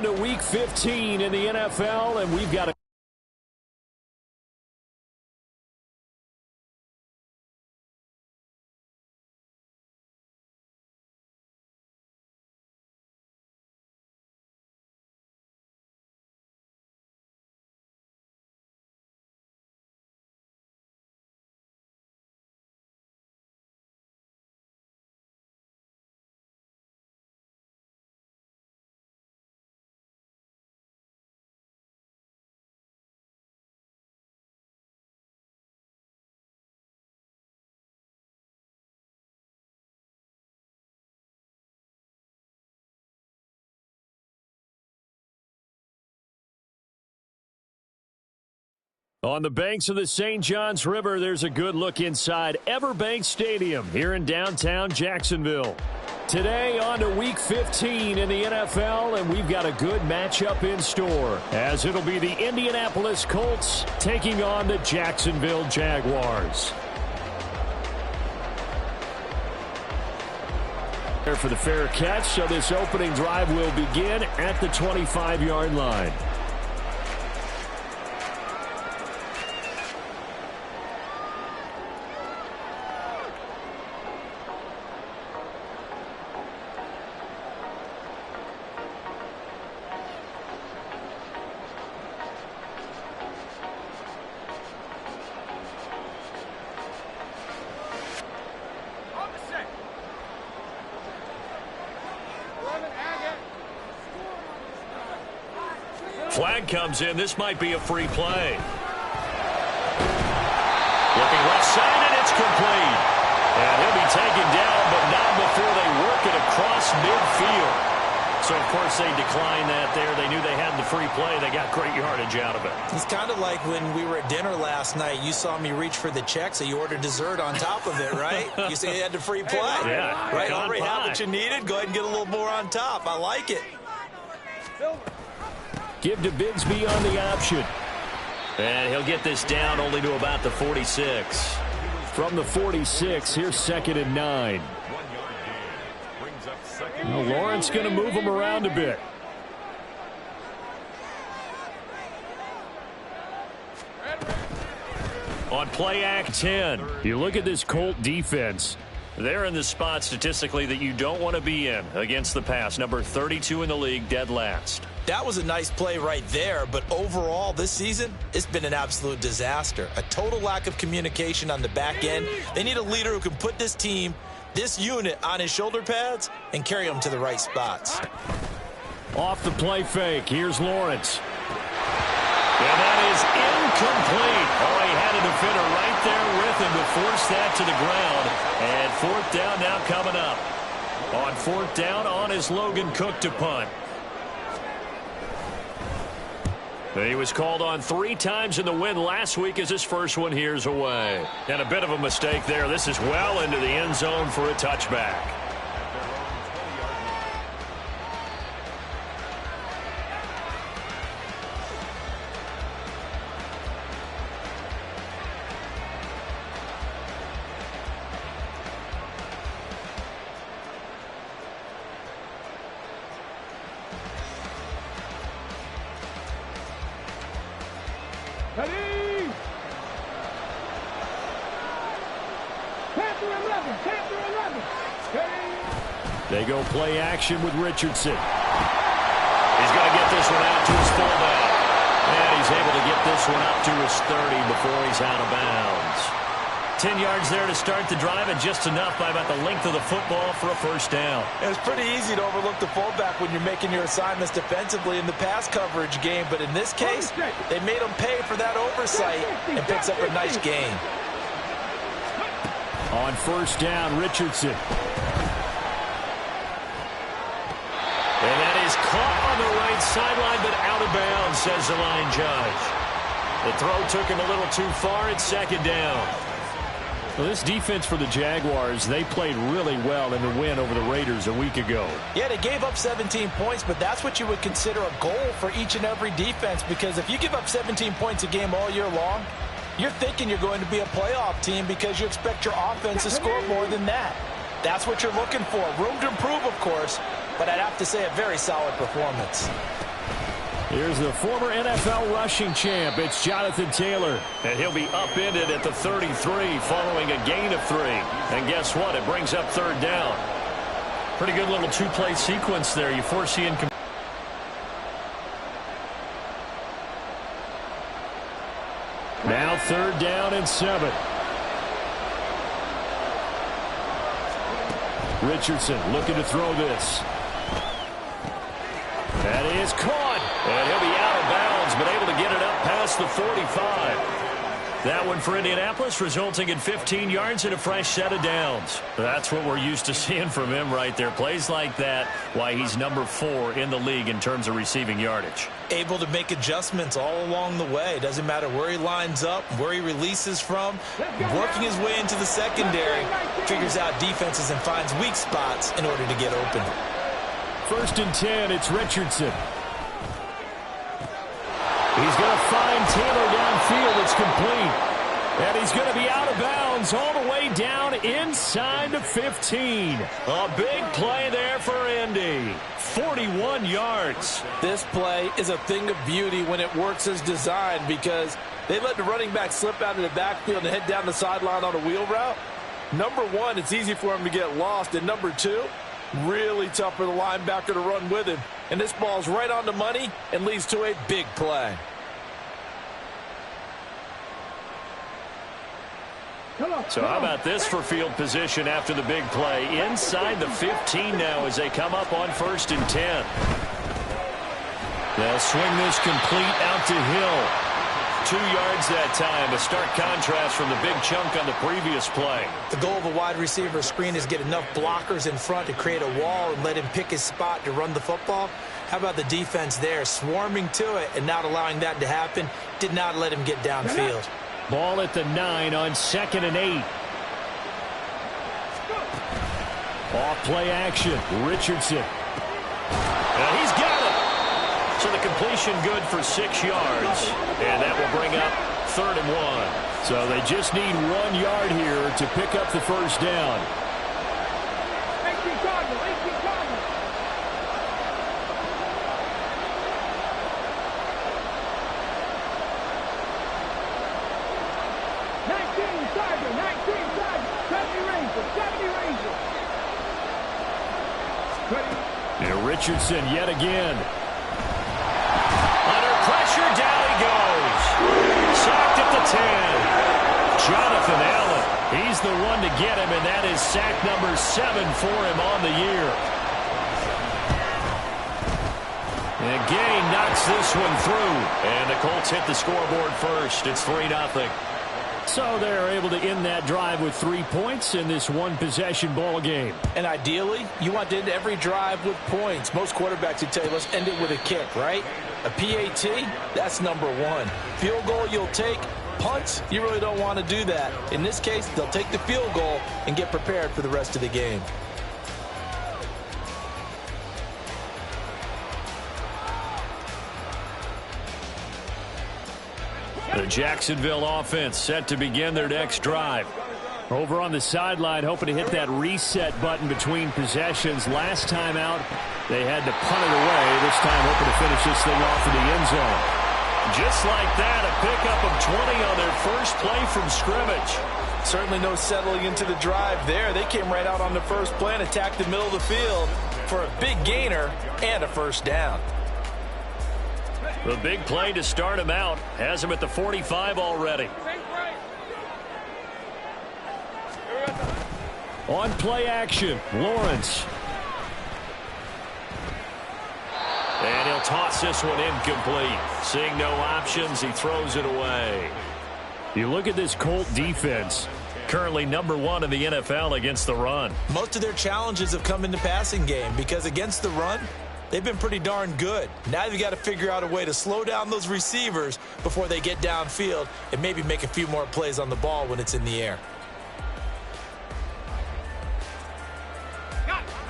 to Week 15 in the NFL, and we've got a on the banks of the St. Johns River. There's a good look inside Everbank Stadium here in downtown Jacksonville. Today on to Week 15 in the NFL, and we've got a good matchup in store, as it'll be the Indianapolis Colts taking on the Jacksonville Jaguars. There for the fair catch, so this opening drive will begin at the 25-yard line. Flag comes in. This might be a free play. Looking left side, and it's complete. And he'll be taken down, but not before they work it across midfield. So, of course, they declined that there. They knew they had the free play. They got great yardage out of it. It's kind of like when we were at dinner last night. You saw me reach for the check, so you ordered dessert on top of it, right? You said you had the free play. Yeah. Right? Already had what you needed. Go ahead and get a little more on top. I like it. Give to Bigsby on the option. And he'll get this down only to about the 46. From the 46, here's 2nd and 9. Well, Lawrence going to move him around a bit. On play act 10, you look at this Colt defense. They're in the spot statistically that you don't want to be in against the pass. Number 32 in the league, dead last. That was a nice play right there, but overall this season, it's been an absolute disaster. A total lack of communication on the back end. They need a leader who can put this team, this unit, on his shoulder pads and carry them to the right spots. Off the play fake, here's Lawrence. And that is incomplete. Oh, he had a defender right there with him to force that to the ground. And 4th down now coming up. On 4th down, on is Logan Cook to punt. He was called on 3 times in the win last week as his first one here's away. And a bit of a mistake there. This is well into the end zone for a touchback. They go play action with Richardson. He's going to get this one out to his fullback. And he's able to get this one up to his 30 before he's out of bounds. 10 yards there to start the drive, and just enough by about the length of the football for a first down. It's pretty easy to overlook the fullback when you're making your assignments defensively in the pass coverage game, but in this case, they made him pay for that oversight and picks up a nice gain. On 1st down, Richardson. And that is caught on the right sideline, but out of bounds, says the line judge. The throw took him a little too far. It's 2nd down. Well, this defense for the Jaguars, they played really well in the win over the Raiders a week ago. Yeah, they gave up 17 points, but that's what you would consider a goal for each and every defense, because if you give up 17 points a game all year long, you're thinking you're going to be a playoff team because you expect your offense to score more than that. That's what you're looking for. Room to improve, of course, but I'd have to say a very solid performance. Here's the former NFL rushing champ. It's Jonathan Taylor. And he'll be upended at the 33 following a gain of 3. And guess what? It brings up third down. Pretty good little two-play sequence there. You foresee incomplete. Now 3rd down and 7. Richardson looking to throw this. That is caught. And he'll be out of bounds, but able to get it up past the 45. That one for Indianapolis, resulting in 15 yards and a fresh set of downs. That's what we're used to seeing from him right there. Plays like that, why he's number 4 in the league in terms of receiving yardage. Able to make adjustments all along the way. Doesn't matter where he lines up, where he releases from. Working his way into the secondary, figures out defenses and finds weak spots in order to get open. 1st and 10, it's Richardson. He's going to find Taylor downfield. It's complete. And he's going to be out of bounds all the way down inside the 15. A big play there for Indy. 41 yards. This play is a thing of beauty when it works as designed because they let the running back slip out of the backfield and head down the sideline on a wheel route. Number 1, it's easy for him to get lost. And number 2, really tough for the linebacker to run with him. And this ball's right on the money and leads to a big play. So how about this for field position after the big play? Inside the 15 now as they come up on 1st and 10. They'll swing this complete out to Hill. 2 yards that time. A stark contrast from the big chunk on the previous play. The goal of a wide receiver screen is get enough blockers in front to create a wall and let him pick his spot to run the football. How about the defense there, swarming to it and not allowing that to happen? Did not let him get downfield. Ball at the 9 on 2nd and 8. Off play action. Richardson. And he's got it. So the completion good for 6 yards. And that will bring up 3rd and 1. So they just need 1 yard here to pick up the 1st down. Richardson yet again. Under pressure, down he goes. Sacked at the 10. Jonathan Allen. He's the one to get him, and that is sack number 7 for him on the year. And Gay knocks this one through. And the Colts hit the scoreboard first. It's 3-0. So they're able to end that drive with 3 points in this one-possession ball game. And ideally, you want to end every drive with points. Most quarterbacks would tell you, let's end it with a kick, right? A PAT, that's number 1. Field goal you'll take. Punts, you really don't want to do that. In this case, they'll take the field goal and get prepared for the rest of the game. The Jacksonville offense set to begin their next drive. Over on the sideline, hoping to hit that reset button between possessions. Last time out, they had to punt it away. This time, hoping to finish this thing off in the end zone. Just like that, a pickup of 20 on their first play from scrimmage. Certainly no settling into the drive there. They came right out on the first play and attacked the middle of the field for a big gainer and a 1st down. The big play to start him out has him at the 45 already. On play action, Lawrence. And he'll toss this one incomplete. Seeing no options, he throws it away. You look at this Colt defense. Currently number 1 in the NFL against the run. Most of their challenges have come in the passing game because against the run, they've been pretty darn good. Now they've got to figure out a way to slow down those receivers before they get downfield and maybe make a few more plays on the ball when it's in the air.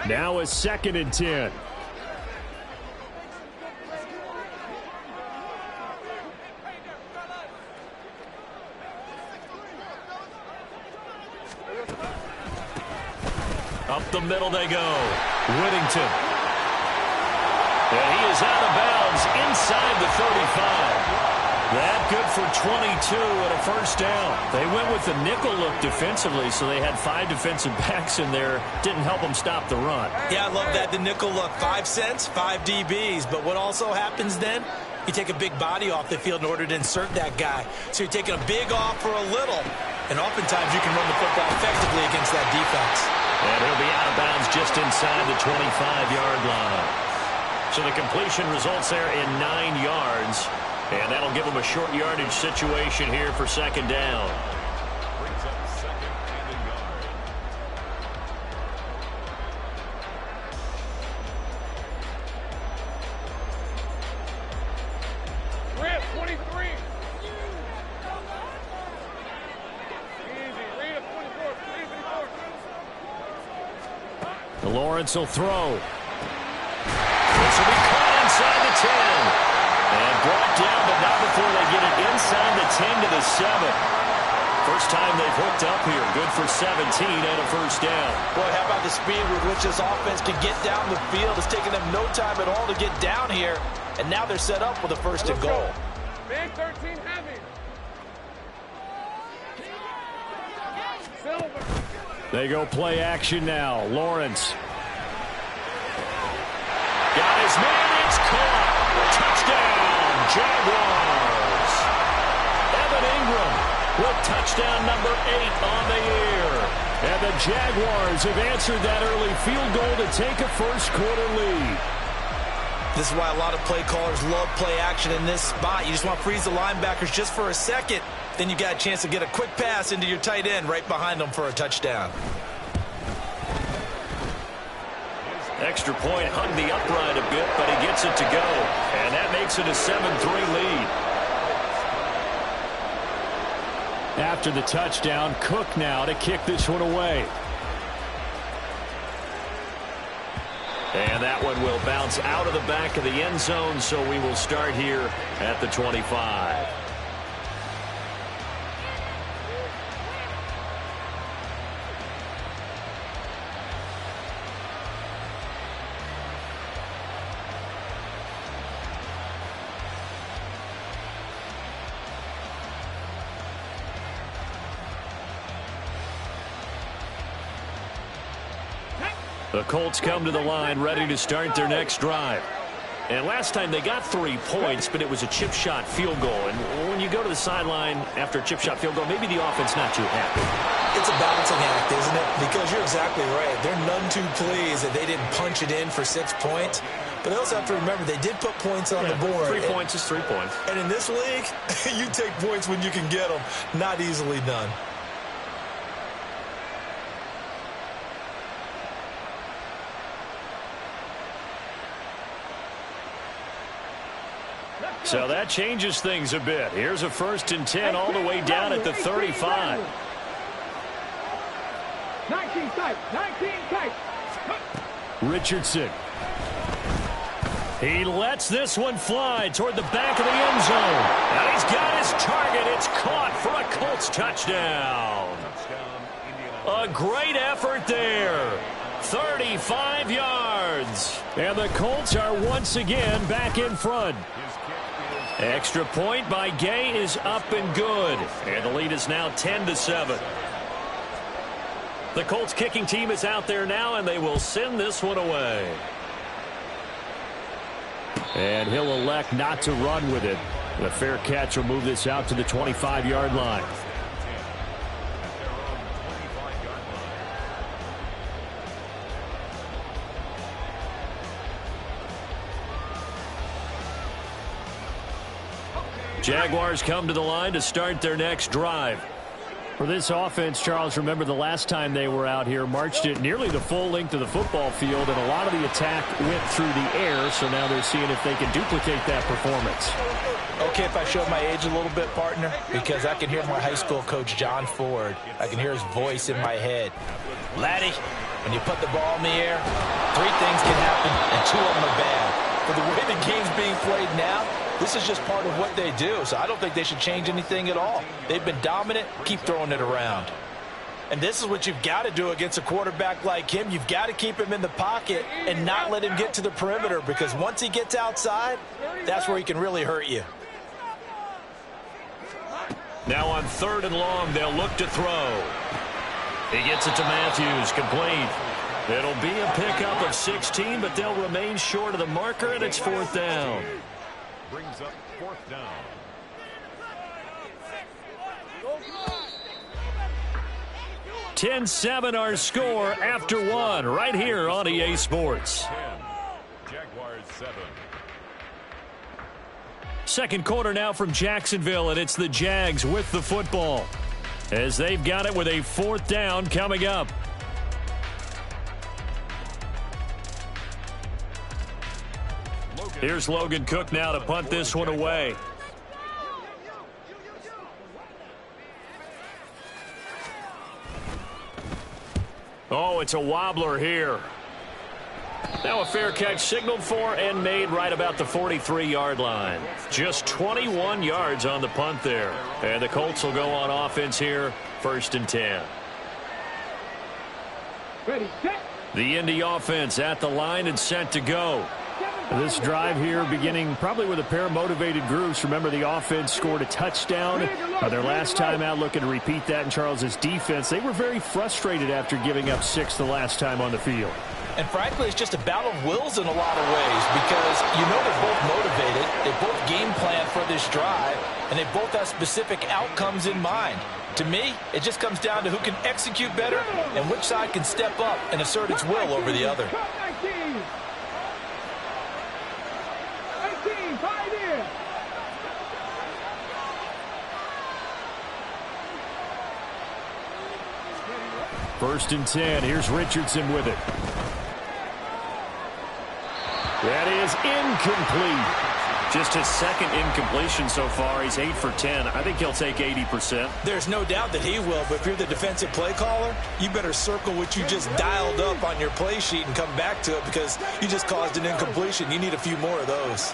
Now a 2nd and 10. Up the middle they go. Whittington. And he is out of bounds inside for 22 and a first down. They went with the nickel look defensively, so they had 5 defensive backs in there. Didn't help them stop the run. Yeah, I love that, the nickel look. 5 cents, 5 DBs. But what also happens then? You take a big body off the field in order to insert that guy. So you're taking a big off for a little. And oftentimes you can run the football effectively against that defense. And he'll be out of bounds just inside the 25-yard line. So the completion results there in 9 yards. And that'll give them a short yardage situation here for second down. Lawrence will throw. This will be caught inside the 10. And brought down, but not before they get it inside the 10 to the 7. First time they've hooked up here. Good for 17 and a first down. Boy, how about the speed with which this offense can get down the field? It's taken them no time at all to get down here. And now they're set up with a first and goal. Big 13 heavy. Silver. They go play action now. Lawrence. Got his man. It's caught. Touchdown, Jaguars. Evan Ingram with touchdown number 8 on the year. And the Jaguars have answered that early field goal to take a first-quarter lead. This is why a lot of play callers love play action in this spot. You just want to freeze the linebackers just for a second. Then you got a chance to get a quick pass into your tight end right behind them for a touchdown. Extra point hung the upright a bit, but he gets it to go. And that makes it a 7-3 lead. After the touchdown, Cook now to kick this one away. And that one will bounce out of the back of the end zone, so we will start here at the 25. The Colts come to the line ready to start their next drive. And last time they got 3 points, but it was a chip shot field goal. And when you go to the sideline after a chip shot field goal, maybe the offense not too happy. It's a balancing act, isn't it? Because you're exactly right. They're none too pleased that they didn't punch it in for 6 points. But they also have to remember they did put points on the board. 3 points is 3 points. And in this league, you take points when you can get them. Not easily done. So that changes things a bit. Here's a 1st and 10 all the way down at the 35. 19 tight. 19 tight. Richardson. He lets this one fly toward the back of the end zone. And he's got his target. It's caught for a Colts touchdown. A great effort there. 35 yards. And the Colts are once again back in front. Extra point by Gay is up and good. And the lead is now 10-7. The Colts kicking team is out there now, and they will send this one away. And he'll elect not to run with it. The fair catch will move this out to the 25-yard line. Jaguars come to the line to start their next drive. For this offense, Charles, remember the last time they were out here, marched it nearly the full length of the football field, and a lot of the attack went through the air, so now they're seeing if they can duplicate that performance. Okay, if I show my age a little bit, partner, because I can hear my high school coach, John Ford. I can hear his voice in my head. Laddie, when you put the ball in the air, 3 things can happen, and 2 of them are bad. For the way the game's being played now, this is just part of what they do, so I don't think they should change anything at all. They've been dominant. Keep throwing it around. And this is what you've got to do against a quarterback like him. You've got to keep him in the pocket and not let him get to the perimeter, because once he gets outside, that's where he can really hurt you. Now on 3rd and long, they'll look to throw. He gets it to Matthews, complete. It'll be a pickup of 16, but they'll remain short of the marker, and it's 4th down. Brings up 4th down. Ten 10-7 our score after 1 right here on EA Sports. 10. Jaguars 7. Second quarter now from Jacksonville, and it's the Jags with the football as they've got it with a 4th down coming up. Here's Logan Cook now to punt this one away. Oh, it's a wobbler here. Now a fair catch signaled for and made right about the 43-yard line. Just 21 yards on the punt there. And the Colts will go on offense here, 1st and 10. Ready, set. The Indy offense at the line and set to go. This drive here beginning probably with a pair of motivated groups. Remember, the offense scored a touchdown their last time out, looking to repeat that in Charles's defense. They were very frustrated after giving up 6 the last time on the field. And frankly, it's just a battle of wills in a lot of ways because you know they're both motivated, they both game plan for this drive, and they both have specific outcomes in mind. To me, it just comes down to who can execute better and which side can step up and assert its will over the other. 19, 5 in. First and 10. Here's Richardson with it. That is incomplete. Just his 2nd incompletion so far. He's 8 for 10. I think he'll take 80%. There's no doubt that he will, but if you're the defensive play caller, you better circle what you just dialed up on your play sheet and come back to it because you just caused an incompletion. You need a few more of those.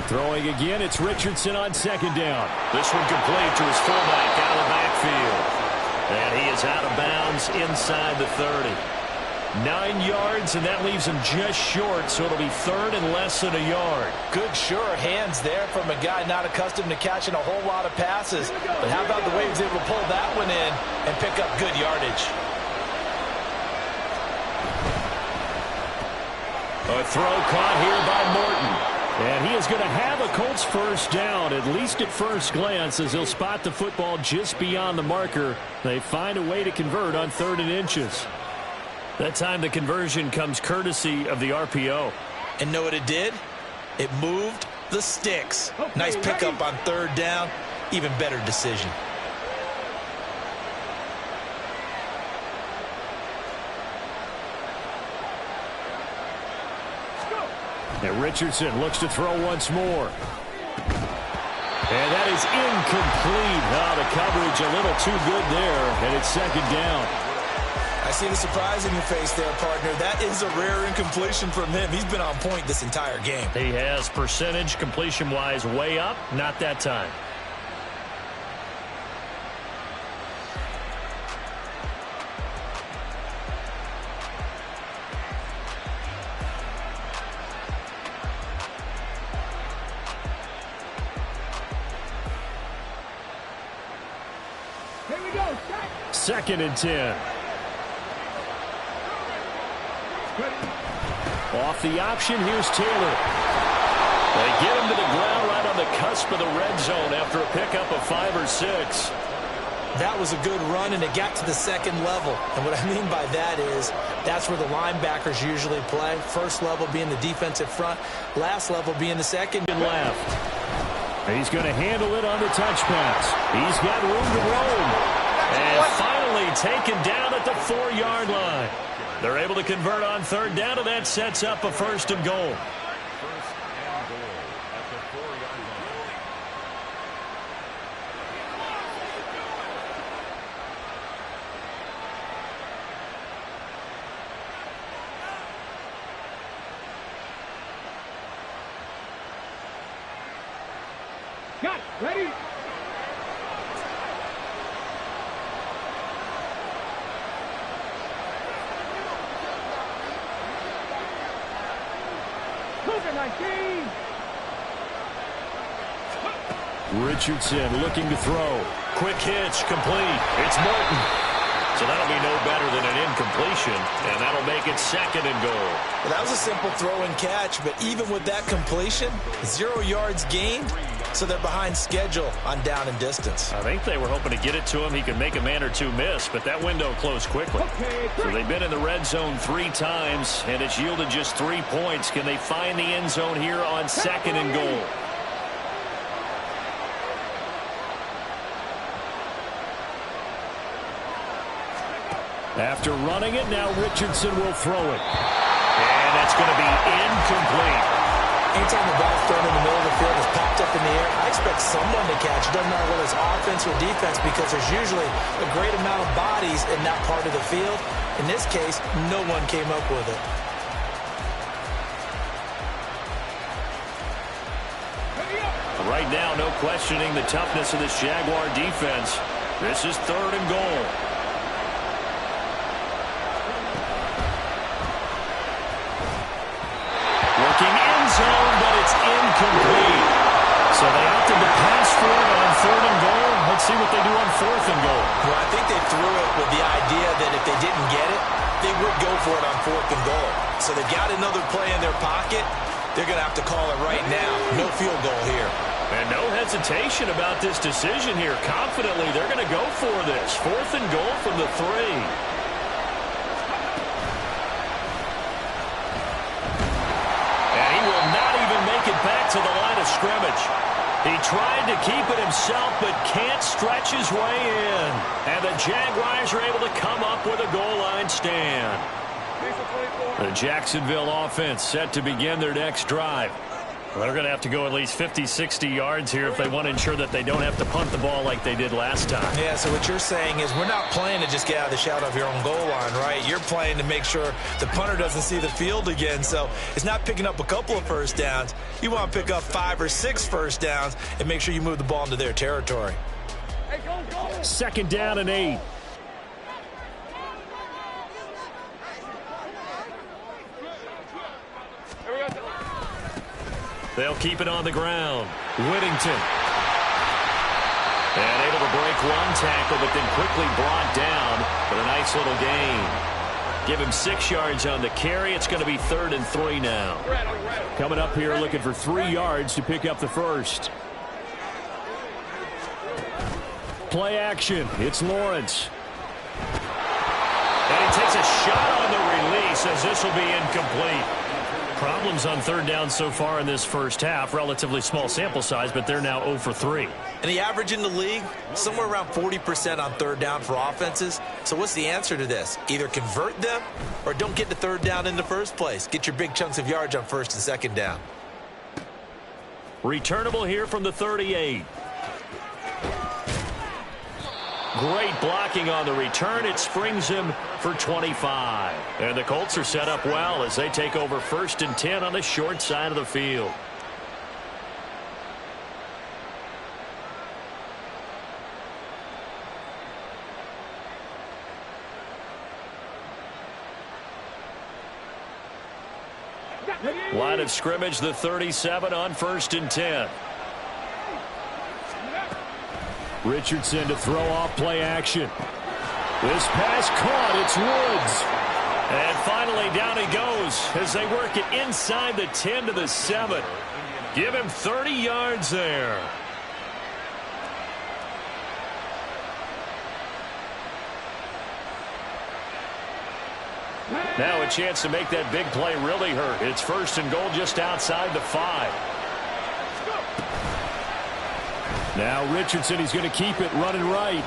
Throwing again, it's Richardson on 2nd down. This one complete to his fullback out of the backfield. And he is out of bounds inside the 30. 9 yards, and that leaves him just short, so it'll be 3rd and less than a yard. Good, sure hands there from a guy not accustomed to catching a whole lot of passes. But how about the way he was able to pull that one in and pick up good yardage? A throw caught here by Morton. And he is going to have a Colts 1st down, at least at first glance, as he'll spot the football just beyond the marker. They find a way to convert on 3rd and inches. That time the conversion comes courtesy of the RPO. And know what it did? It moved the sticks. Nice pickup on 3rd down. Even better decision. And Richardson looks to throw once more. And that is incomplete. Oh, the coverage a little too good there, and it's 2nd down. I see the surprise in your face there, partner. That is a rare incompletion from him. He's been on point this entire game. He has percentage completion-wise way up. Not that time. Here we go. 2nd and 10. Off the option, here's Taylor. They get him to the ground right on the cusp of the red zone after a pickup of 5 or 6. That was a good run, and it got to the 2nd level. And what I mean by that is that's where the linebackers usually play. 1st level being the defensive front, last level being the 2nd. Left. He's going to handle it on the touch pass. He's got room to roam. And finally taken down at the 4-yard line. They're able to convert on 3rd down, and that sets up a 1st and goal. 1st and goal at the 4-yard line. Got it. Ready? Richardson looking to throw. Quick hitch, complete. It's Morton. So that'll be no better than an incompletion, and that'll make it 2nd and goal. Well, that was a simple throw and catch, but even with that completion, 0 yards gained, so they're behind schedule on down and distance. I think they were hoping to get it to him. He could make a man or two miss, but that window closed quickly. So they've been in the red zone 3 times, and it's yielded just 3 points. Can they find the end zone here on 2nd and goal? After running it, now Richardson will throw it. And that's going to be incomplete. Anytime the ball's thrown in the middle of the field, it's popped up in the air, I expect someone to catch. It doesn't matter whether it's offense or defense, because there's usually a great amount of bodies in that part of the field. In this case, no one came up with it. Right now, no questioning the toughness of this Jaguar defense. This is 3rd and goal. Looking end zone, but it's incomplete. So they opted to pass for it on 3rd and goal. Let's see what they do on 4th and goal. Well, I think they threw it with the idea that if they didn't get it, they would go for it on 4th and goal. So they've got another play in their pocket. They're going to have to call it right now. No field goal here. And no hesitation about this decision here. Confidently, they're going to go for this. 4th and goal from the 3. Back to the line of scrimmage. He tried to keep it himself, but can't stretch his way in. And the Jaguars are able to come up with a goal line stand. The Jacksonville offense set to begin their next drive. Well, they're going to have to go at least 50, 60 yards here if they want to ensure that they don't have to punt the ball like they did last time. Yeah, so what you're saying is we're not playing to just get out of the shadow of your own goal line, right? You're playing to make sure the punter doesn't see the field again. So it's not picking up a couple of first downs. You want to pick up 5 or 6 first downs and make sure you move the ball into their territory. 2nd down and 8. They'll keep it on the ground. Whittington. And able to break one tackle, but then quickly brought down for a nice little gain. Give him 6 yards on the carry. It's going to be 3rd and 3 now. Coming up here looking for 3 yards to pick up the first. Play action. It's Lawrence. And he takes a shot on the release as this will be incomplete. Problems on 3rd down so far in this first half. Relatively small sample size, but they're now 0 for 3. And the average in the league, somewhere around 40% on 3rd down for offenses. So what's the answer to this? Either convert them or don't get to 3rd down in the first place. Get your big chunks of yards on 1st and 2nd down. Returnable here from the 38. Great blocking on the return. It springs him for 25. And the Colts are set up well as they take over 1st and 10 on the short side of the field. Line of scrimmage, the 37 on 1st and 10. Richardson to throw off play action. This pass caught. It's Woods. And finally down he goes as they work it inside the 10 to the 7. Give him 30 yards there. Now a chance to make that big play really hurt. It's 1st and goal just outside the 5. Now Richardson, he's going to keep it running right.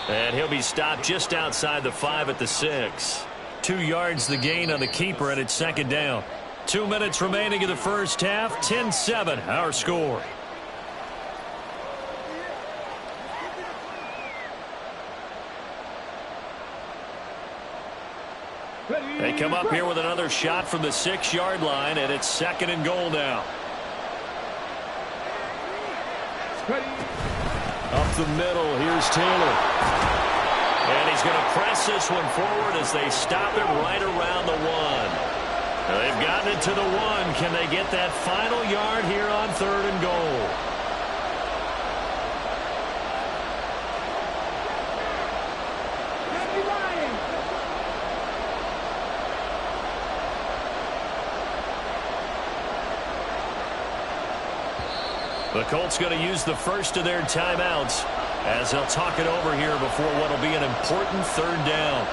And he'll be stopped just outside the 5 at the 6. 2 yards the gain on the keeper, and it's 2nd down. 2 minutes remaining in the first half. 10-7 our score. They come up here with another shot from the 6-yard line, and it's 2nd and goal now. Up the middle, here's Taylor. And he's going to press this one forward as they stop him right around the 1. They've gotten it to the 1. Can they get that final yard here on 3rd and goal? The Colts going to use the first of their timeouts as they'll talk it over here before what will be an important third down.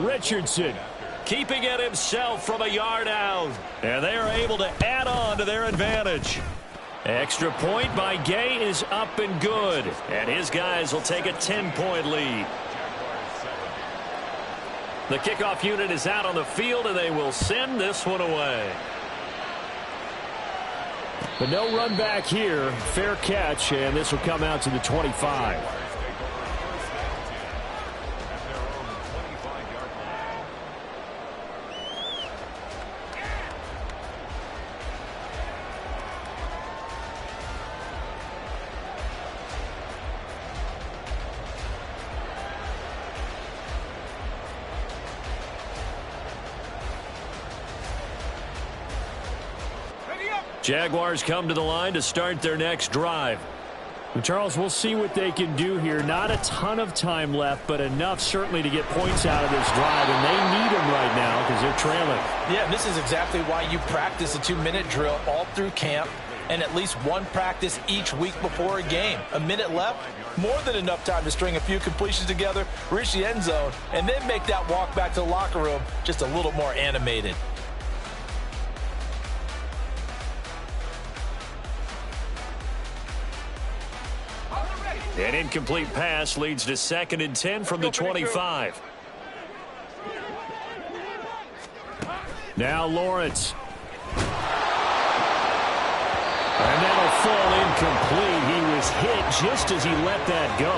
Richardson keeping it himself from a yard out. And they are able to add on to their advantage. Extra point by Gay is up and good. And his guys will take a 10-point lead. The kickoff unit is out on the field, and they will send this one away. But no run back here. Fair catch, and this will come out to the 25. Jaguars come to the line to start their next drive. Charles, we'll see what they can do here. Not a ton of time left, but enough certainly to get points out of this drive, and they need them right now because they're trailing. Yeah, this is exactly why you practice a 2-minute drill all through camp and at least one practice each week before a game. A minute left, more than enough time to string a few completions together, reach the end zone, and then make that walk back to the locker room just a little more animated. An incomplete pass leads to 2nd and 10 from the 25. Now Lawrence. And that'll fall incomplete. He was hit just as he let that go.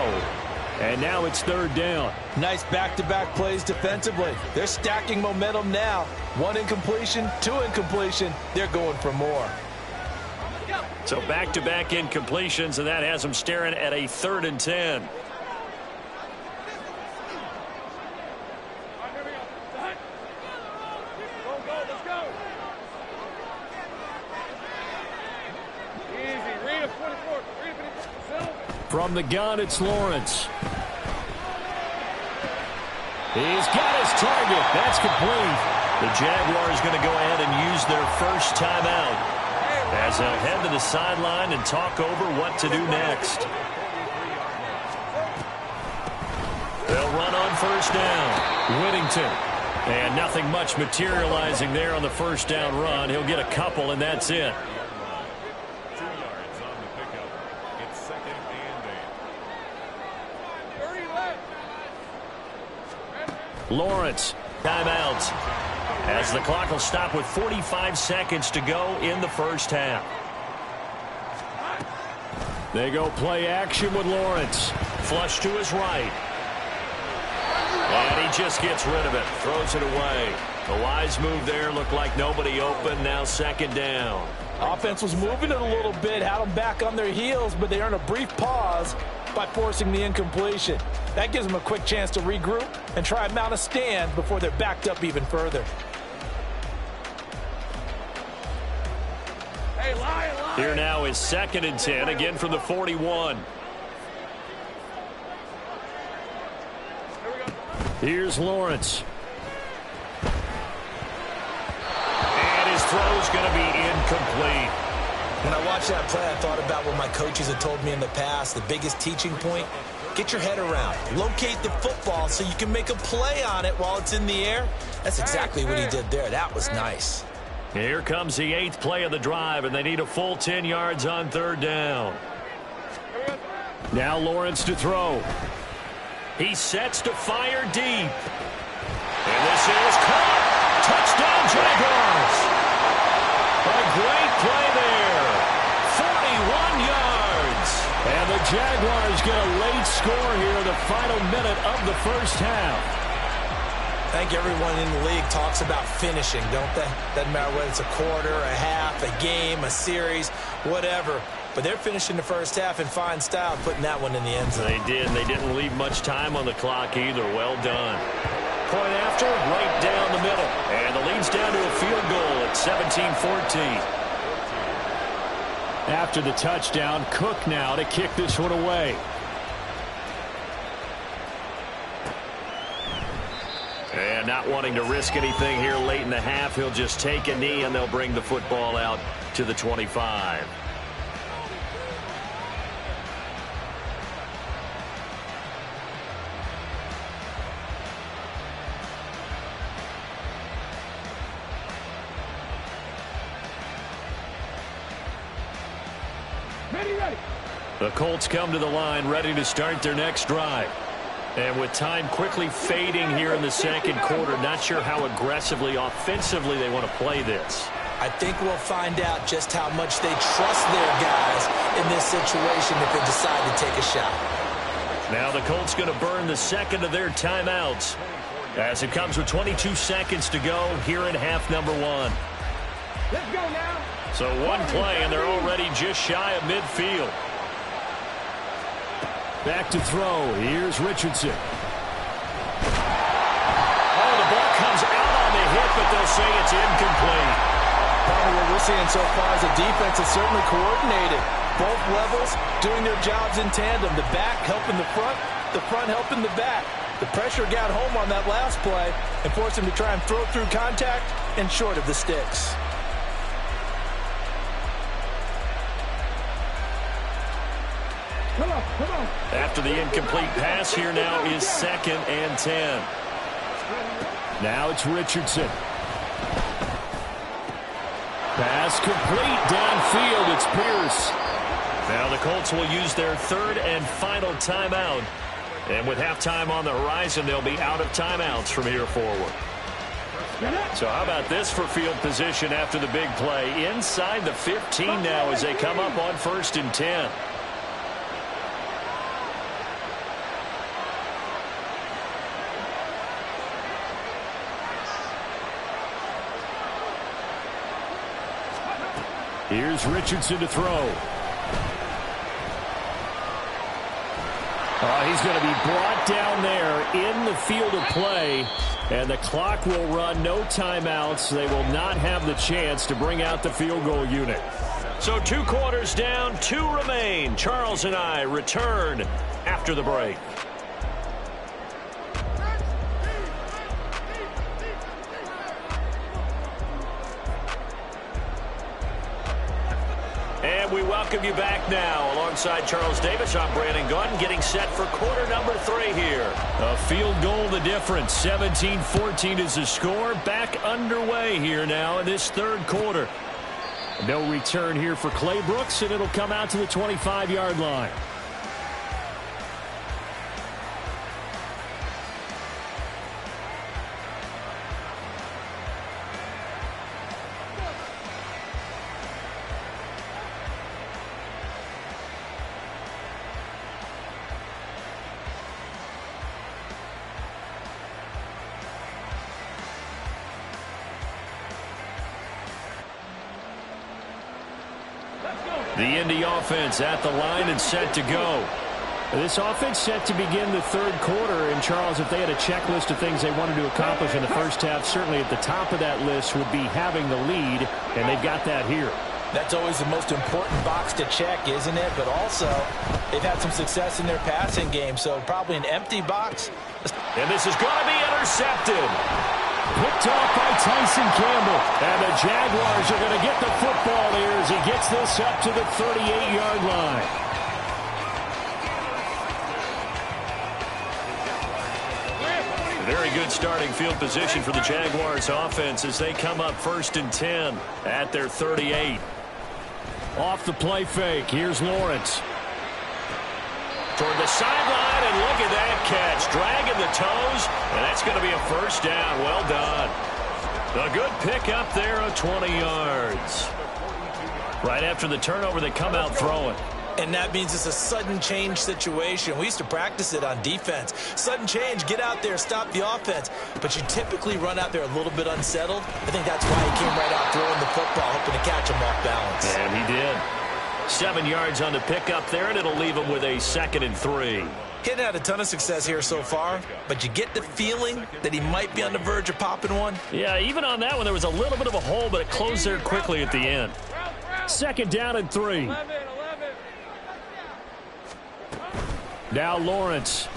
And now it's 3rd down. Nice back-to-back plays defensively. They're stacking momentum now. 1 incompletion, 2 incompletion. They're going for more. So back-to-back incompletions, and that has them staring at a 3rd and 10. From the gun, it's Lawrence. He's got his target. That's complete. The Jaguars going to go ahead and use their first timeout as they'll head to the sideline and talk over what to do next. They'll run on 1st down. Whittington. And nothing much materializing there on the 1st down run. He'll get a couple, and that's it. 2 yards on the pickup. It's 2nd and 8. Lawrence. Timeout. As the clock will stop with 45 seconds to go in the 1st half. They go play action with Lawrence. Flush to his right. And he just gets rid of it. Throws it away. A wise move there. Looked like nobody open. Now 2nd down. Offense was moving it a little bit. Had them back on their heels, but they earned a brief pause by forcing the incompletion. That gives them a quick chance to regroup and try and mount a stand before they're backed up even further. Here now is 2nd and 10, again from the 41. Here's Lawrence. And his throw's going to be incomplete. When I watched that play, I thought about what my coaches had told me in the past. The biggest teaching point, get your head around. Locate the football so you can make a play on it while it's in the air. That's exactly what he did there. That was nice. Here comes the 8th play of the drive, and they need a full 10 yards on 3rd down. Now Lawrence to throw. He sets to fire deep. And this is caught. Touchdown, Jaguars. A great play there. 41 yards. And Jaguars get a late score here in the final minute of the first half. I think everyone in the league talks about finishing, don't they? Doesn't matter whether it's a quarter, a half, a game, a series, whatever. But they're finishing the first half in fine style, putting that one in the end zone. They did. They didn't leave much time on the clock either. Well done. Point after, right down the middle. And the lead's down to a field goal at 17-14. After the touchdown, Cook now to kick this one away. And not wanting to risk anything here late in the half, he'll just take a knee and they'll bring the football out to the 25. Ready. The Colts come to the line ready to start their next drive. And with time quickly fading here in the second quarter, not sure how aggressively, offensively they want to play this. I think we'll find out just how much they trust their guys in this situation if they decide to take a shot. Now the Colts going to burn the second of their timeouts as it comes with 22 seconds to go here in half number one. Let's go now. So one play, and they're already just shy of midfield. Back to throw. Here's Richardson. Oh, the ball comes out on the hit, but they'll say it's incomplete. Probably what we're seeing so far is the defense is certainly coordinated. Both levels doing their jobs in tandem. The back helping the front helping the back. The pressure got home on that last play and forced him to try and throw through contact and short of the sticks. Come on. After the incomplete pass, here now is 2nd and 10. Now it's Richardson. Pass complete downfield. It's Pierce. Now the Colts will use their third and final timeout. And with halftime on the horizon, they'll be out of timeouts from here forward. So how about this for field position after the big play? Inside the 15 now as they come up on 1st and 10. Here's Richardson to throw. He's going to be brought down there in the field of play, and the clock will run. No timeouts. They will not have the chance to bring out the field goal unit. So 2 quarters down, 2 remain. Charles and I return after the break. And we welcome you back now. Alongside Charles Davis, I'm Brandon Gunn, getting set for quarter number 3 here. A field goal the difference. 17-14 is the score. Back underway here now in this third quarter. No return here for Clay Brooks, and it'll come out to the 25-yard line. The Indy offense at the line and set to go. This offense set to begin the third quarter. And, Charles, if they had a checklist of things they wanted to accomplish in the first half, certainly at the top of that list would be having the lead, and they've got that here. That's always the most important box to check, isn't it? But also, they've had some success in their passing game, so probably an empty box. And this is going to be intercepted. Picked off by Tyson Campbell. And the Jaguars are going to get the football here as he gets this up to the 38-yard line. Very good starting field position for the Jaguars offense as they come up 1st and 10 at their 38. Off the play fake. Here's Lawrence. Toward the sideline, and look at that catch. Dragging the toes, and that's going to be a first down. Well done. A good pick up there of 20 yards. Right after the turnover, they come out throwing. And that means it's a sudden change situation. We used to practice it on defense. Sudden change, get out there, stop the offense. But you typically run out there a little bit unsettled. I think that's why he came right out throwing the football, hoping to catch him off balance. And he did. 7 yards on the pickup there, and it'll leave him with a 2nd and 3. He hadn't had a ton of success here so far, but you get the feeling that he might be on the verge of popping one. Yeah, even on that one, there was a little bit of a hole, but it closed there quickly at the end. 2nd down and 3. Now Lawrence.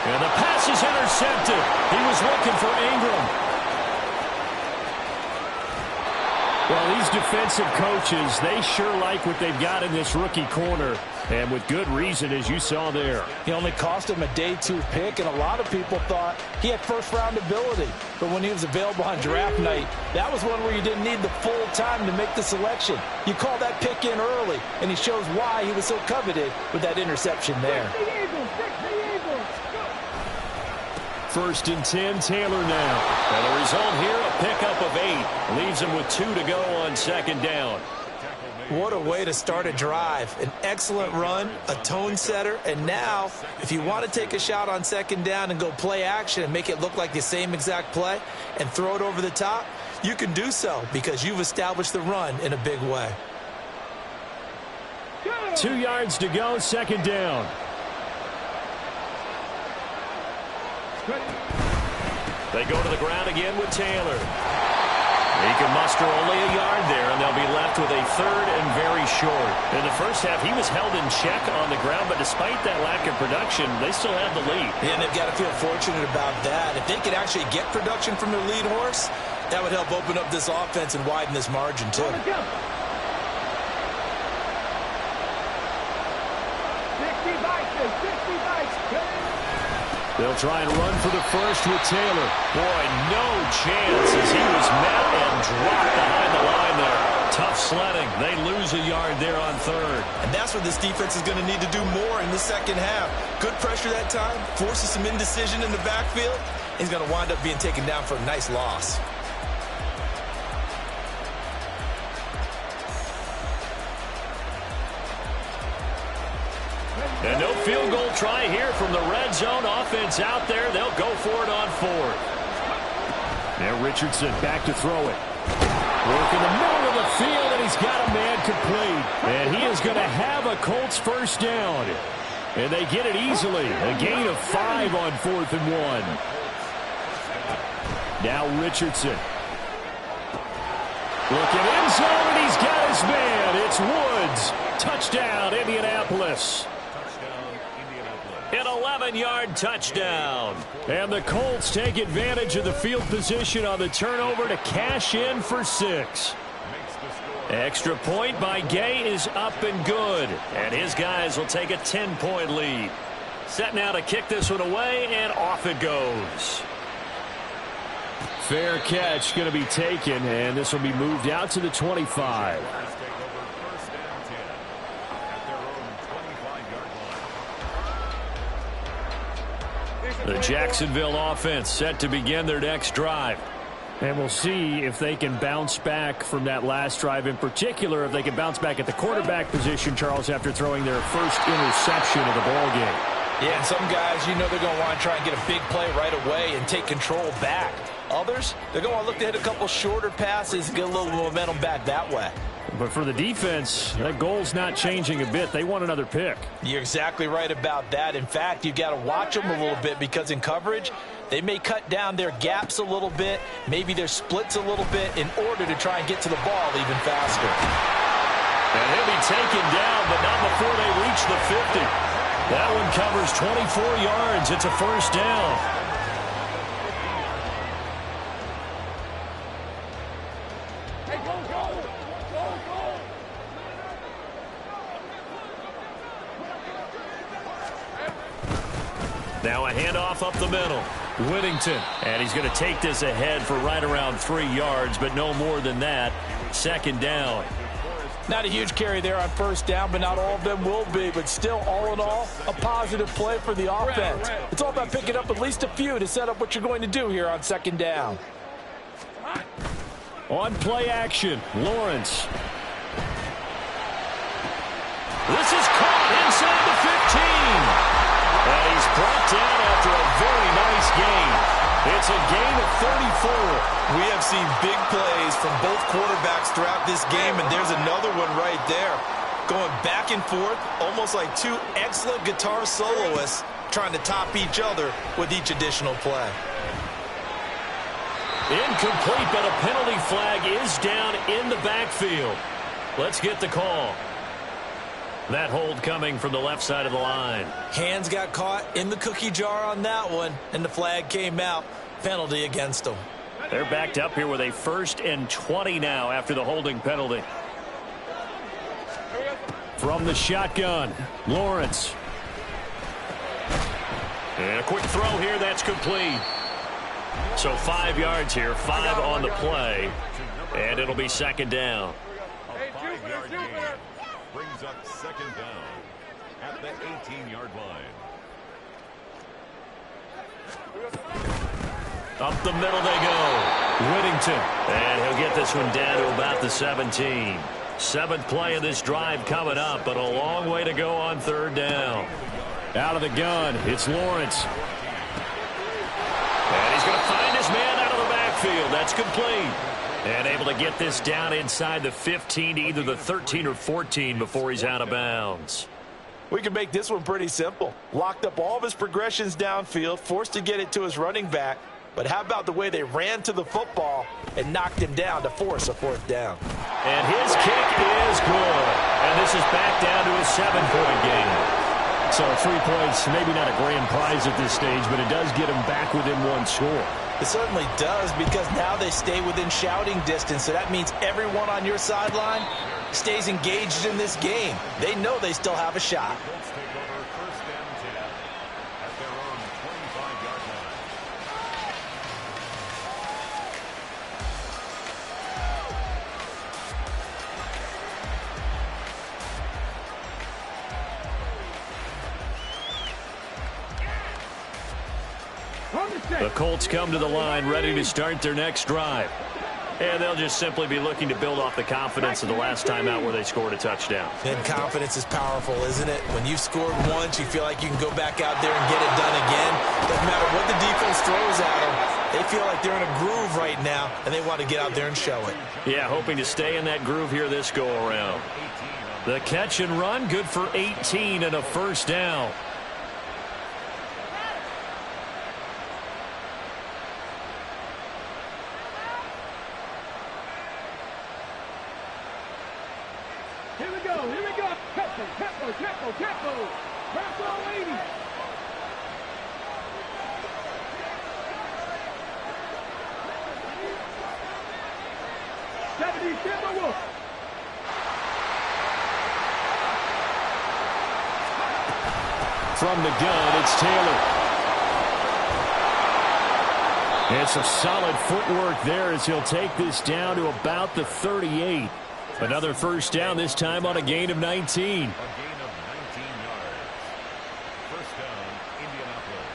And the pass is intercepted. He was looking for Ingram. Well, these defensive coaches, they sure like what they've got in this rookie corner. And with good reason, as you saw there. He only cost him a day 2 pick, and a lot of people thought he had first-round ability. But when he was available on draft night, that was one where you didn't need the full time to make the selection. You call that pick in early, and he shows why he was so coveted with that interception there. 1st and 10, Taylor now. And the result here, a pickup of 8. Leaves him with 2 to go on 2nd down. What a way to start a drive. An excellent run, a tone setter, and now if you want to take a shot on 2nd down and go play action and make it look like the same exact play and throw it over the top, you can do so because you've established the run in a big way. 2 yards to go, 2nd down. They go to the ground again with Taylor. He can muster only a yard there, and they'll be left with a 3rd and very short. In the first half, he was held in check on the ground, but despite that lack of production, they still have the lead. Yeah, and they've got to feel fortunate about that. If they could actually get production from their lead horse, that would help open up this offense and widen this margin, too. They'll try and run for the first with Taylor. Boy, no chance as he was met and dropped behind the line there. Tough sledding. They lose a yard there on 3rd. And that's what this defense is going to need to do more in the second half. Good pressure that time, forces some indecision in the backfield. He's going to wind up being taken down for a nice loss. And no field goal try here from the red zone. Offense out there. They'll go for it on 4th. Now Richardson back to throw it. Work in the middle of the field, and he's got a man complete. And he is going to have a Colts 1st down. And they get it easily. A gain of 5 on 4th and 1. Now Richardson. Looking end zone, and he's got his man. It's Woods. Touchdown, Indianapolis. An 11-yard touchdown. And the Colts take advantage of the field position on the turnover to cash in for 6. Extra point by Gay is up and good. And his guys will take a 10-point lead. Set now to kick this one away, and off it goes. Fair catch going to be taken, and this will be moved out to the 25. The Jacksonville offense set to begin their next drive. And we'll see if they can bounce back from that last drive, in particular, if they can bounce back at the quarterback position, Charles, after throwing their first interception of the ballgame. Yeah, and some guys, you know they're going to want to try and get a big play right away and take control back. Others, they're going to want to look to hit a couple shorter passes and get a little momentum back that way. But for the defense, that goal's not changing a bit. They want another pick. You're exactly right about that. In fact, you've got to watch them a little bit because in coverage, they may cut down their gaps a little bit, maybe their splits a little bit in order to try and get to the ball even faster. And he'll be taken down, but not before they reach the 50. That one covers 24 yards. It's a 1st down. Now a handoff up the middle. Whittington. And he's going to take this ahead for right around 3 yards, but no more than that. 2nd down. Not a huge carry there on 1st down, but not all of them will be. But still, all in all, a positive play for the offense. It's all about picking up at least a few to set up what you're going to do here on 2nd down. On play action, Lawrence. This is caught inside the 15. And he's brought down after a very nice game. It's a gain of 34. We have seen big plays from both quarterbacks throughout this game, and there's another one right there. Going back and forth, almost like two excellent guitar soloists trying to top each other with each additional play. Incomplete, but a penalty flag is down in the backfield. Let's get the call. That hold coming from the left side of the line. Hands got caught in the cookie jar on that one, and the flag came out. Penalty against them. They're backed up here with a 1st and 20 now after the holding penalty. From the shotgun, Lawrence. And a quick throw here, that's complete. So 5 yards here, 5 on the play, and it'll be 2nd down. A 5-yard gain brings up 2nd down at the 18-yard line. Up the middle they go. Whittington. And he'll get this one down to about the 17. 7th play of this drive coming up, but a long way to go on 3rd down. Out of the gun, it's Lawrence. And he's going to find his man out of the backfield. That's complete. And able to get this down inside the 15 to either the 13 or 14 before he's out of bounds. We can make this one pretty simple. Locked up all of his progressions downfield, forced to get it to his running back. But how about the way they ran to the football and knocked him down to force a 4th down? And his kick is good. And this is back down to a 7-point game. So 3 points, maybe not a grand prize at this stage, but it does get them back within 1 score. It certainly does, because now they stay within shouting distance. So that means everyone on your sideline stays engaged in this game. They know they still have a shot. Colts take over 1st and 10 at their own 25-yard line. The Colts come to the line ready to start their next drive. And they'll just simply be looking to build off the confidence of the last time out where they scored a touchdown. And confidence is powerful, isn't it? When you've scored once, you feel like you can go back out there and get it done again. Doesn't matter what the defense throws at them. They feel like they're in a groove right now, and they want to get out there and show it. Yeah, hoping to stay in that groove here this go-around. The catch and run, good for 18 and a 1st down. Here we go. Tempo. Press on, ladies. From the gun, it's Taylor. And some solid footwork there as he'll take this down to about the 38. Another 1st down, this time on a gain of 19. A gain of 19 yards. 1st down, Indianapolis.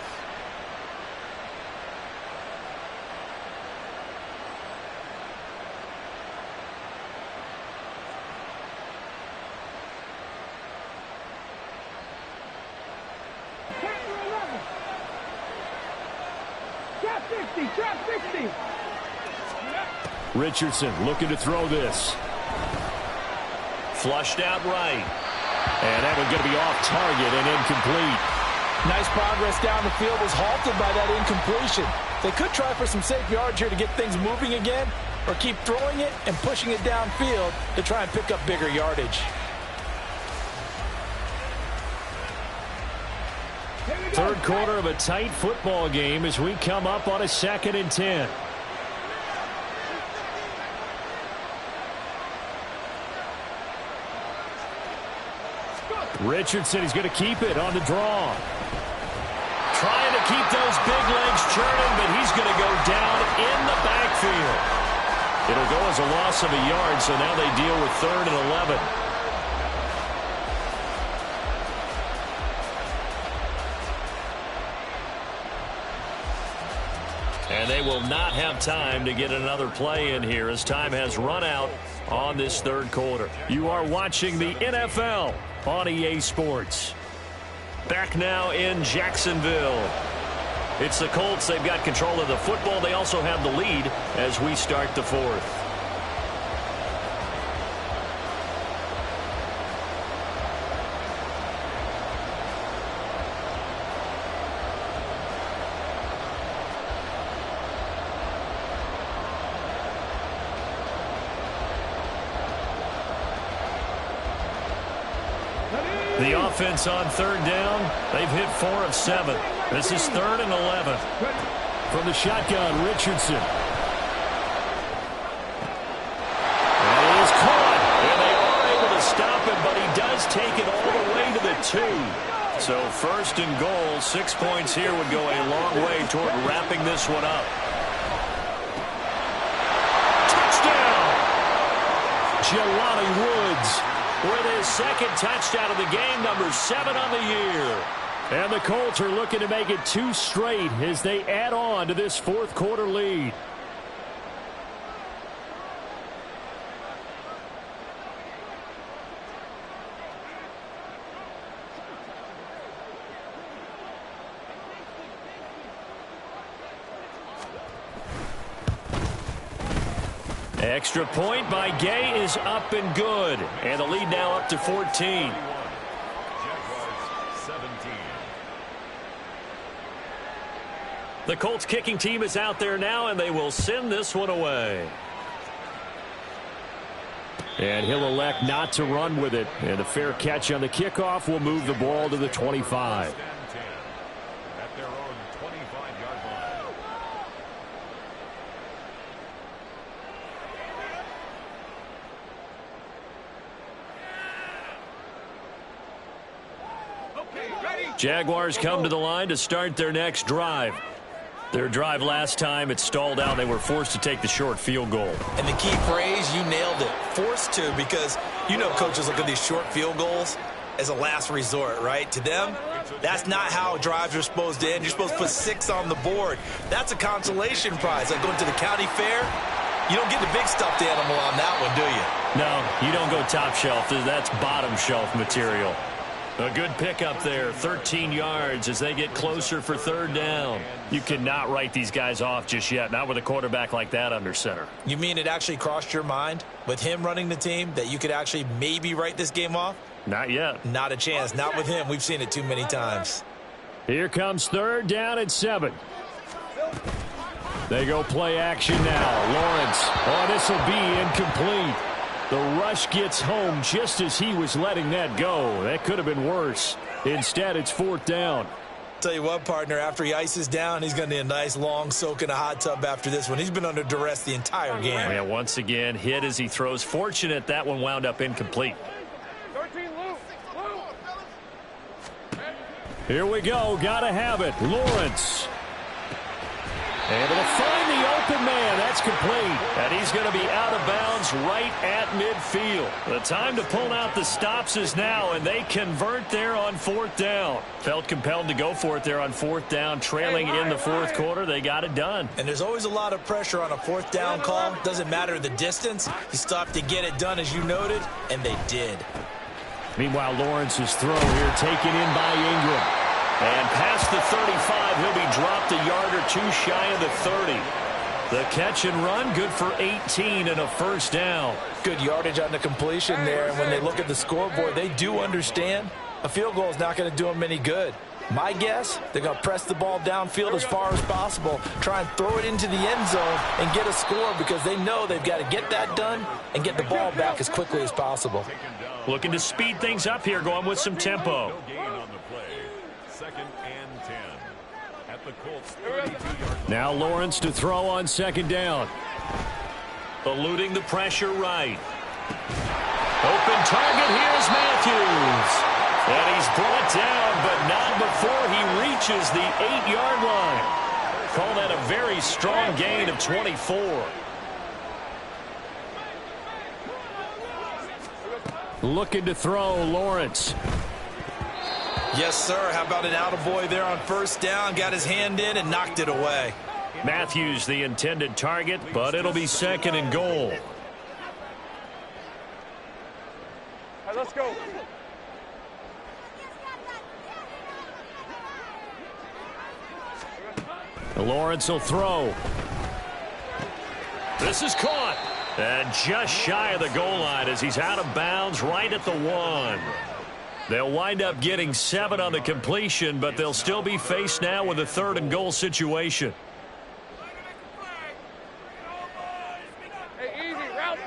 Trap 60. Richardson looking to throw this. Flushed out right. And that one's going to be off target and incomplete. Nice progress down the field was halted by that incompletion. They could try for some safe yards here to get things moving again, or keep throwing it and pushing it downfield to try and pick up bigger yardage. Third quarter of a tight football game as we come up on a 2nd and 10. Richardson is going to keep it on the draw. Trying to keep those big legs churning, but he's going to go down in the backfield. It'll go as a loss of a yard, so now they deal with 3rd and 11. And they will not have time to get another play in here as time has run out on this third quarter. You are watching the NFL on EA Sports. Back now in Jacksonville. It's the Colts. They've got control of the football. They also have the lead as we start the fourth. The offense on third down, they've hit 4 of 7. This is 3rd and 11. From the shotgun, Richardson. And he is caught. And they are able to stop him, but he does take it all the way to the 2. So 1st and goal, 6 points here would go a long way toward wrapping this one up. Touchdown! Jelani Woods with his 2nd touchdown of the game, number 7 on the year. And the Colts are looking to make it 2 straight as they add on to this 4th quarter lead. Extra point by Gay is up and good. And the lead now up to 14. Jaguars 17. The Colts kicking team is out there now, and they will send this one away. And he'll elect not to run with it. And a fair catch on the kickoff will move the ball to the 25. At their own 25-yard line. Jaguars come to the line to start their next drive. Their drive last time, it stalled out. They were forced to take the short field goal. And the key phrase, you nailed it, forced to, because you know coaches look at these short field goals as a last resort, right? To them, that's not how drives are supposed to end. You're supposed to put 6 on the board. That's a consolation prize. Like going to the county fair, you don't get the big stuffed animal on that one, do you? No, you don't go top shelf. That's bottom shelf material. A good pickup there, 13 yards as they get closer for 3rd down. You cannot write these guys off just yet, not with a quarterback like that under center. You mean it actually crossed your mind with him running the team that you could actually maybe write this game off? Not yet. Not a chance. Not with him. We've seen it too many times. Here comes 3rd down and 7. They go play action now. Lawrence. Oh, this will be incomplete. The rush gets home just as he was letting that go. That could have been worse. Instead, it's 4th down. Tell you what, partner, after he ices down, he's going to need a nice long soak in a hot tub after this one. He's been under duress the entire game. Yeah, once again, hit as he throws. Fortunate that one wound up incomplete. Here we go. Got to have it. Lawrence. Able to find the open man. That's complete. And he's going to be out of bounds right at midfield. The time to pull out the stops is now, and they convert there on 4th down. Felt compelled to go for it there on 4th down. Trailing in the 4th quarter, they got it done. And there's always a lot of pressure on a 4th down call. Doesn't matter the distance. You stop to get it done, as you noted, and they did. Meanwhile, Lawrence's throw here taken in by Ingram. And past the 35, he'll be dropped a yard or 2 shy of the 30. The catch and run, good for 18 and a 1st down. Good yardage on the completion there. And when they look at the scoreboard, they do understand a field goal is not going to do them any good. My guess, they're going to press the ball downfield as far as possible, try and throw it into the end zone and get a score because they know they've got to get that done and get the ball back as quickly as possible. Looking to speed things up here, going with some tempo. Now Lawrence to throw on 2nd down. Eluding the pressure right. Open target, here's Matthews. And he's brought down, but not before he reaches the 8-yard line. Call that a very strong gain of 24. Looking to throw, Lawrence. Yes, sir. How about an attaboy there on 1st down? Got his hand in and knocked it away. Matthews the intended target, but it'll be 2nd and goal. right, let's go. Lawrence will throw. This is caught. And just shy of the goal line as he's out of bounds right at the 1. They'll wind up getting 7 on the completion, but they'll still be faced now with a 3rd and goal situation. Hey, easy. Route.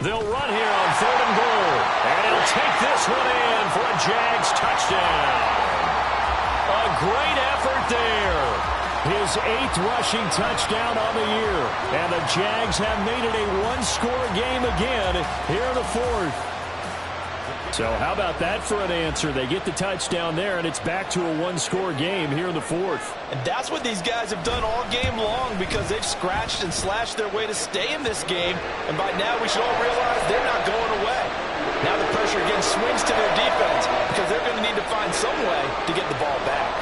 They'll run here on 3rd and goal. And he'll take this one in for a Jags touchdown. A great effort there. His 8th rushing touchdown on the year. And the Jags have made it a one-score game again here in the 4th. So how about that for an answer? They get the touchdown there, and it's back to a one-score game here in the 4th. And that's what these guys have done all game long because they've scratched and slashed their way to stay in this game. And by now we should all realize they're not going away. Now the pressure again swings to their defense because they're going to need to find some way to get the ball back.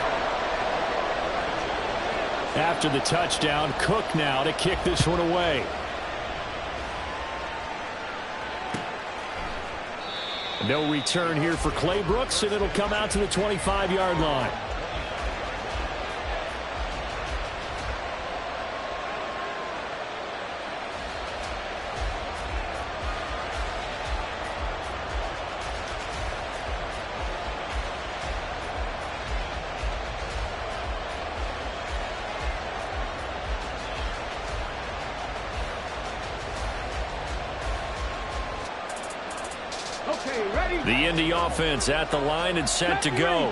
After the touchdown, Cook now to kick this one away. No return here for Clay Brooks, and it'll come out to the 25-yard line. The Indy offense at the line and set to go.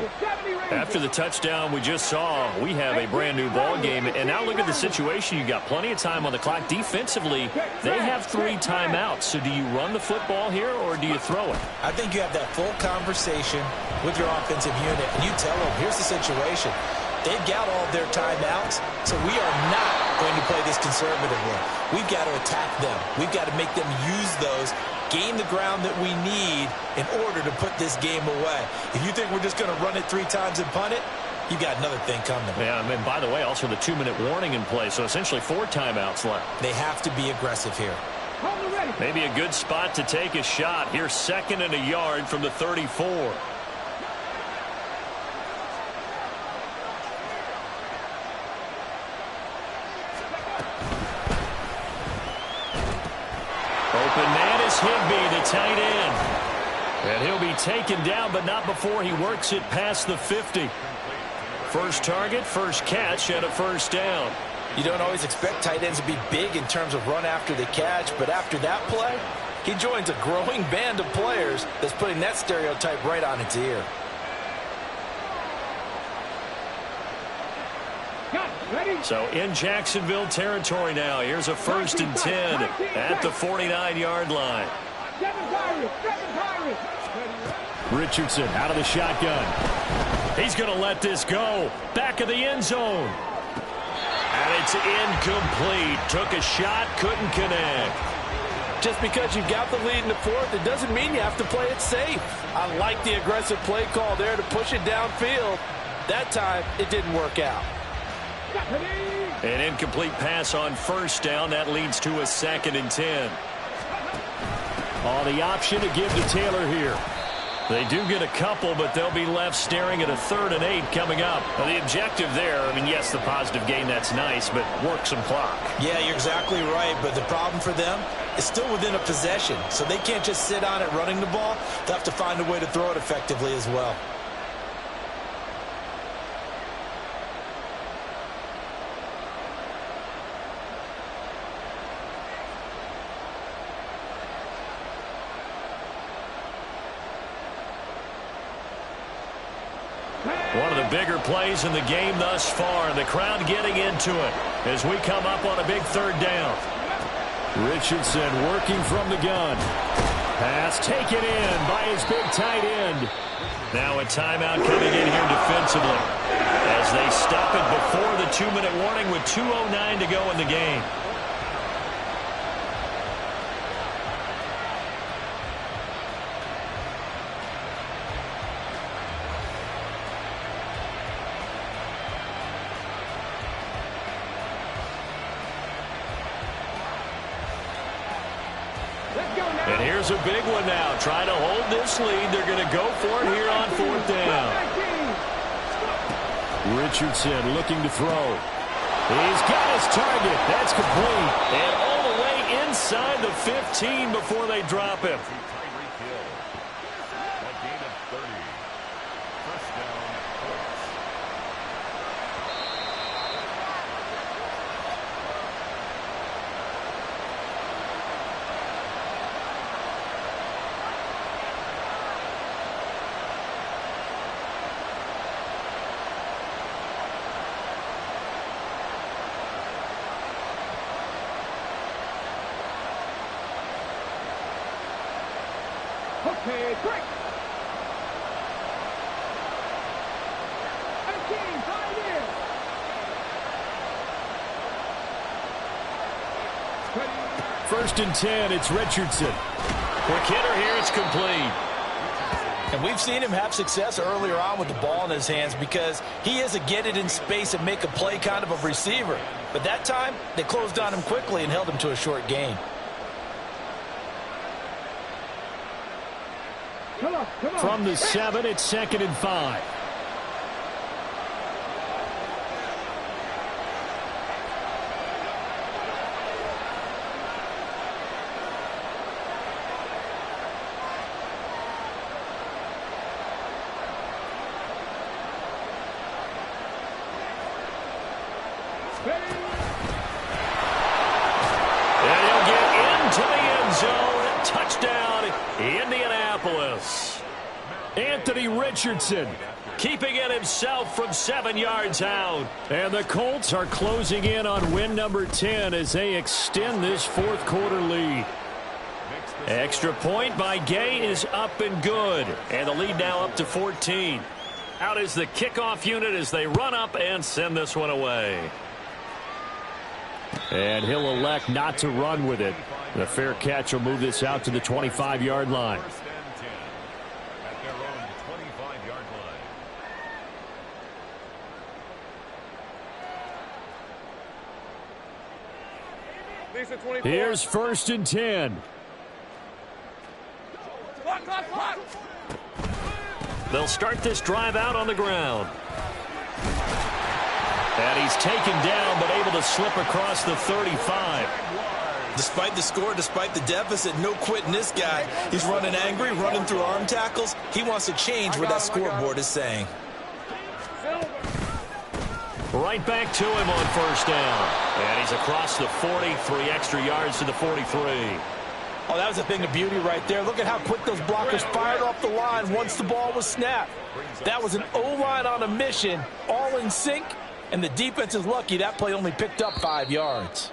After the touchdown we just saw, we have a brand new ball game. And now look at the situation. You've got plenty of time on the clock. Defensively, they have 3 timeouts. So do you run the football here or do you throw it? I think you have that full conversation with your offensive unit, and you tell them, here's the situation. They've got all their timeouts, so we are not going to play this conservatively. We've got to attack them. We've got to make them use those, gain the ground that we need in order to put this game away. If you think we're just going to run it 3 times and punt it, you've got another thing coming. Yeah, and by the way, also the 2-minute warning in play, so essentially 4 timeouts left. They have to be aggressive here. Maybe a good spot to take a shot. Here's 2nd and a yard from the 34. Open man is Higbee, the tight end. And he'll be taken down, but not before he works it past the 50. First target, first catch, and a first down. You don't always expect tight ends to be big in terms of run after the catch, but after that play, he joins a growing band of players that's putting that stereotype right on its ear. So in Jacksonville territory now. Here's a 1st and 10 at the 49-yard line. Richardson out of the shotgun. He's going to let this go. Back of the end zone. And it's incomplete. Took a shot, couldn't connect. Just because you've got the lead in the 4th, it doesn't mean you have to play it safe. I like the aggressive play call there to push it downfield. That time, it didn't work out. An incomplete pass on first down. That leads to a 2nd and 10. On the option to give to Taylor here. They do get a couple, but they'll be left staring at a 3rd and 8 coming up. Well, the objective there, I mean, yes, the positive gain, that's nice, but work some clock. Yeah, you're exactly right, but the problem for them is still within a possession, so they can't just sit on it running the ball. They'll have to find a way to throw it effectively as well. One of the bigger plays in the game thus far. The crowd getting into it as we come up on a big 3rd down. Richardson working from the gun. Pass taken in by his big tight end. Now a timeout coming in here defensively as they stop it before the 2-minute warning with 2:09 to go in the game. And here's a big one now. Trying to hold this lead. They're going to go for it here on 4th down. Richardson looking to throw. He's got his target. That's complete. And all the way inside the 15 before they drop him. Okay, break. 18, tied in. First and 10, it's Richardson. Quick hitter here, it's complete. And we've seen him have success earlier on with the ball in his hands because he is a get it in space and make a play kind of a receiver. But that time, they closed on him quickly and held him to a short gain. Come on. From the 7, it's 2nd and 5. And he'll get into the end zone. Touchdown, Indianapolis. Anthony Richardson Keeping it himself from 7 yards out. And the Colts are closing in on win number 10 as they extend this fourth quarter lead. Extra point by Gay is up and good. And the lead now up to 14. Out is the kickoff unit as they run up and send this one away. And he'll elect not to run with it. The fair catch will move this out to the 25-yard line. Here's 1st and 10. They'll start this drive out on the ground. And he's taken down but able to slip across the 35. Despite the score, despite the deficit, no quitting this guy. He's running angry, running through arm tackles. He wants to change what that scoreboard is saying. Right back to him on 1st down. And he's across the 40, 3 extra yards to the 43. Oh, that was a thing of beauty right there. Look at how quick those blockers fired off the line once the ball was snapped. That was an O-line on a mission, all in sync, and the defense is lucky that play only picked up 5 yards.